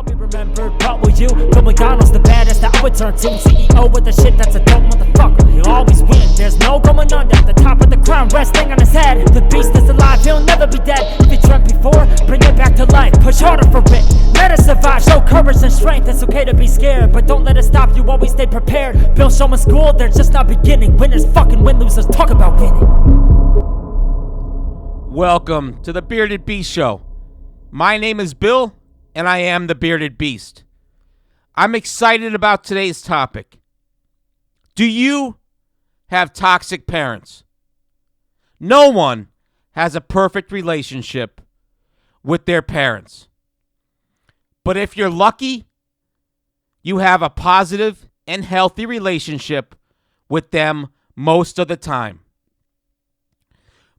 I'll be remembered, but will you? Bill McDonald's the baddest that I would turn to. CEO with the shit that's a dope motherfucker. He'll always win, there's no going under. The top of the crown resting on his head. The beast is alive, he'll never be dead. If you dreamt before, bring it back to life. Push harder for it, let us survive. Show courage and strength, it's okay to be scared, but don't let it stop you, always stay prepared. Bill showing school, they're just not beginning. Winners fucking win, losers talk about winning. Welcome to the Bearded Beast Show. My name is Bill, and I am the Bearded Beast. I'm excited about today's topic. Do you have toxic parents? No one has a perfect relationship with their parents. But if you're lucky, you have a positive and healthy relationship with them most of the time.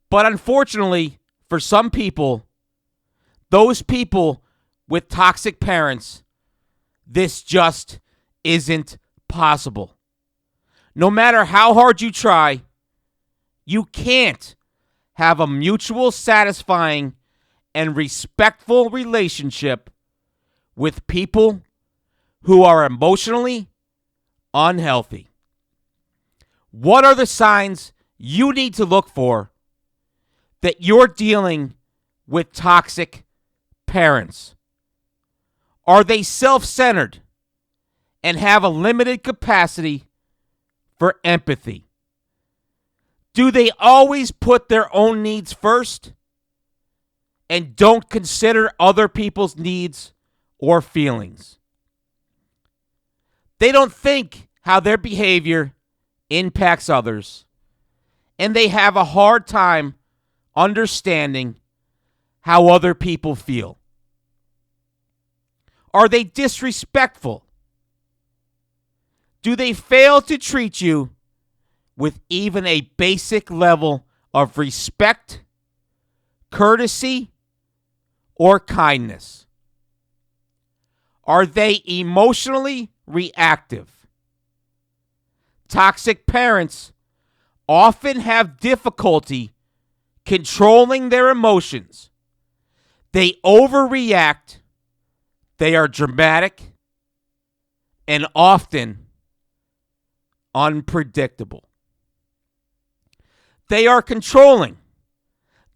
But unfortunately, for some people, those people with toxic parents, this just isn't possible. No matter how hard you try, you can't have a mutual, satisfying, and respectful relationship with people who are emotionally unhealthy. What are the signs you need to look for that you're dealing with toxic parents? Are they self-centered and have a limited capacity for empathy? Do they always put their own needs first and don't consider other people's needs or feelings? They don't think how their behavior impacts others, and they have a hard time understanding how other people feel. Are they disrespectful? Do they fail to treat you with even a basic level of respect, courtesy, or kindness? Are they emotionally reactive? Toxic parents often have difficulty controlling their emotions. They overreact, they are dramatic, and often unpredictable. They are controlling.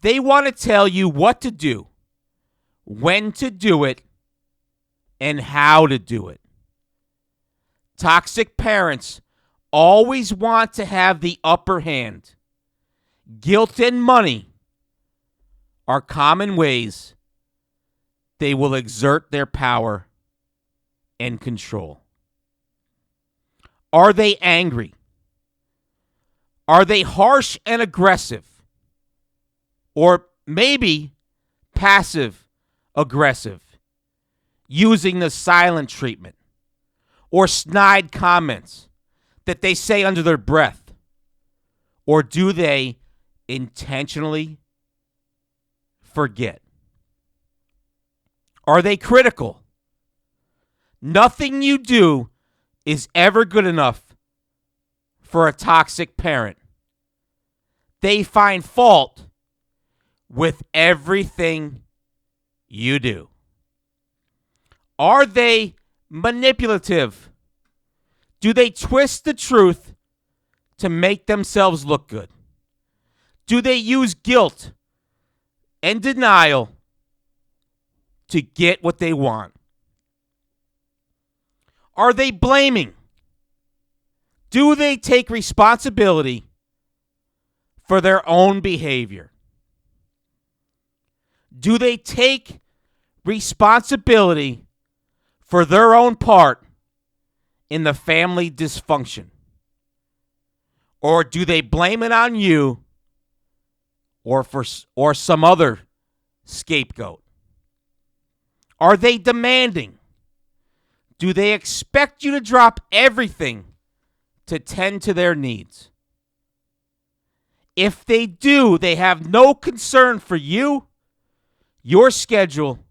They want to tell you what to do, when to do it, and how to do it. Toxic parents always want to have the upper hand. Guilt and money are common ways they will exert their power and control. Are they angry? Are they harsh and aggressive? Or maybe passive aggressive, using the silent treatment or snide comments that they say under their breath? Or do they intentionally forget? Are they critical? Nothing you do is ever good enough for a toxic parent. They find fault with everything you do. Are they manipulative? Do they twist the truth to make themselves look good? Do they use guilt and denial to get what they want? Are they blaming? Do they take responsibility for their own behavior? Do they take responsibility for their own part in the family dysfunction? Or do they blame it on you or some other scapegoat? Are they demanding? Do they expect you to drop everything to tend to their needs? If they do, they have no concern for you, your schedule,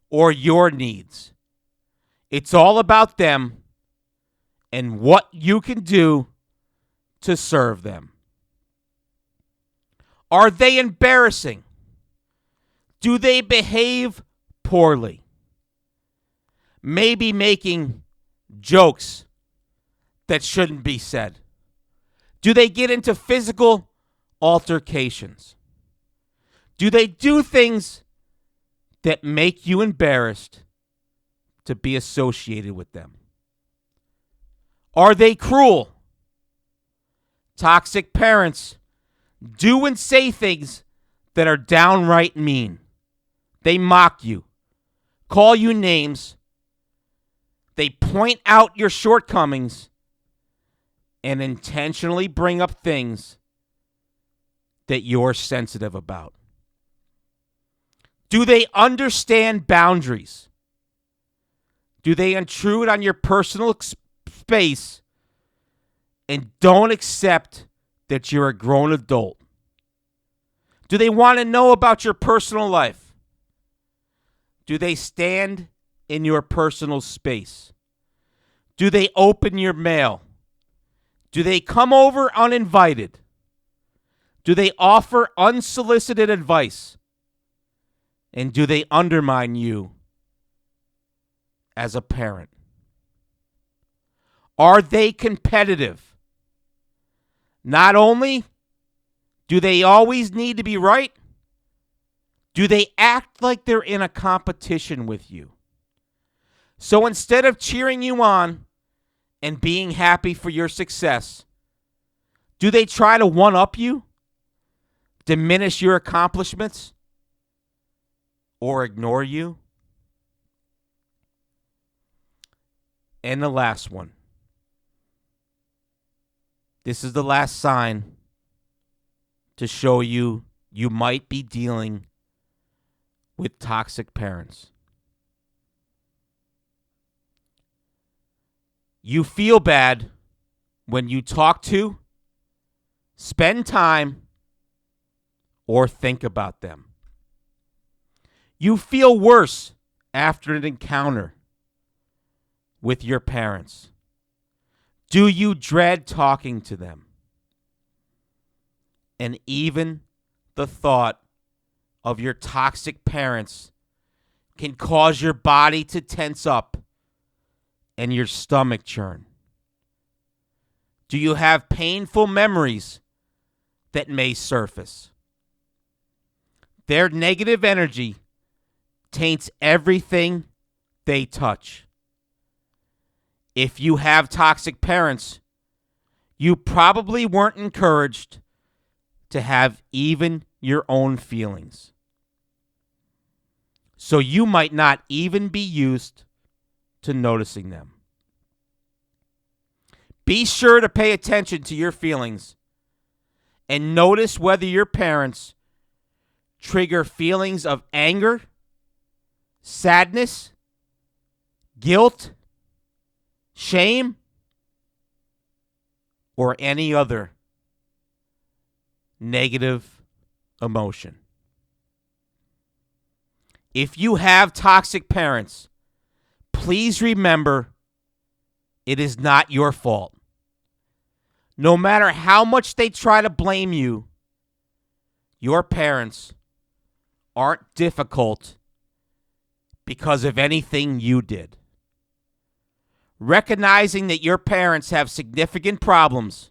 or your needs. It's all about them and what you can do to serve them. Are they embarrassing? Do they behave poorly? maybe making jokes that shouldn't be said? Do they get into physical altercations? Do they do things that make you embarrassed to be associated with them? Are they cruel? Toxic parents do and say things that are downright mean. They mock you, call you names, they point out your shortcomings, and intentionally bring up things that you're sensitive about. Do they understand boundaries? Do they intrude on your personal space and don't accept that you're a grown adult? Do they want to know about your personal life? Do they stand in your personal space? Do they open your mail? Do they come over uninvited? Do they offer unsolicited advice? And do they undermine you as a parent? Are they competitive? Not only do they always need to be right, do they act like they're in a competition with you? So instead of cheering you on and being happy for your success, do they try to one-up you, diminish your accomplishments, or ignore you? And the last one. This is the last sign to show you might be dealing with toxic parents. You feel bad when you talk to, spend time, or think about them. You feel worse after an encounter with your parents. Do you dread talking to them? And even the thought of your toxic parents can cause your body to tense up and your stomach churn. Do you have painful memories that may surface? Their negative energy taints everything they touch. If you have toxic parents, you probably weren't encouraged to have even your own feelings. So you might not even be used to noticing them. Be sure to pay attention to your feelings and notice whether your parents trigger feelings of anger, sadness, guilt, shame, or any other negative emotion. If you have toxic parents, please remember it is not your fault. No matter how much they try to blame you, your parents aren't difficult because of anything you did. Recognizing that your parents have significant problems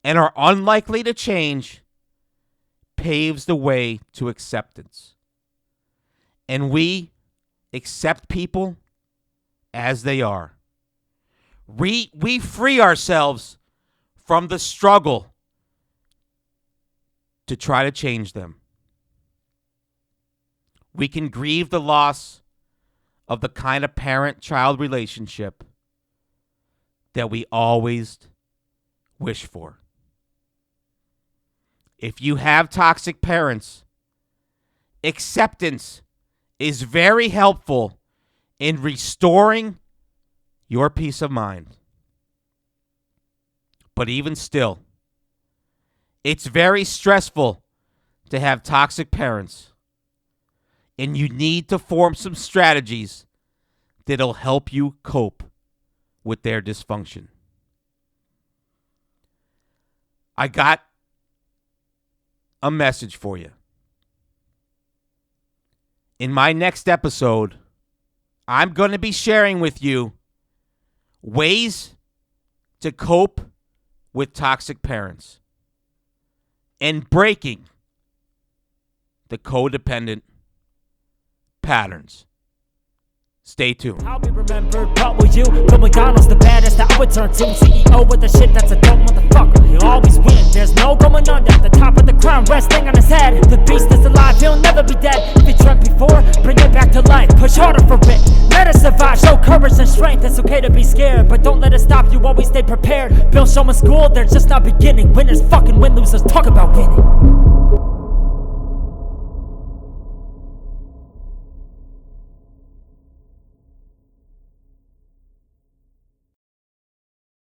and are unlikely to change paves the way to acceptance. And we accept people as they are. We free ourselves from the struggle to try to change them. We can grieve the loss of the kind of parent-child relationship that we always wish for. If you have toxic parents, acceptance is very helpful in restoring your peace of mind. But even still, it's very stressful to have toxic parents, and you need to form some strategies that'll help you cope with their dysfunction. I got a message for you. In my next episode, I'm going to be sharing with you ways to cope with toxic parents and breaking the codependent patterns. Stay tuned. I'll be remembered, but will you? Bill McDonald's the baddest that I would turn to. CEO with the shit that's a dope motherfucker. He'll always win, there's no going under. The top of the crown resting on his head. The beast is alive, he'll never be dead. If he dreamt before, bring it back to life. Push harder for it, let us survive. Show courage and strength, it's okay to be scared, but don't let it stop you, always stay prepared. Bill showing school, they're just not beginning. Winners fucking win, losers talk about winning.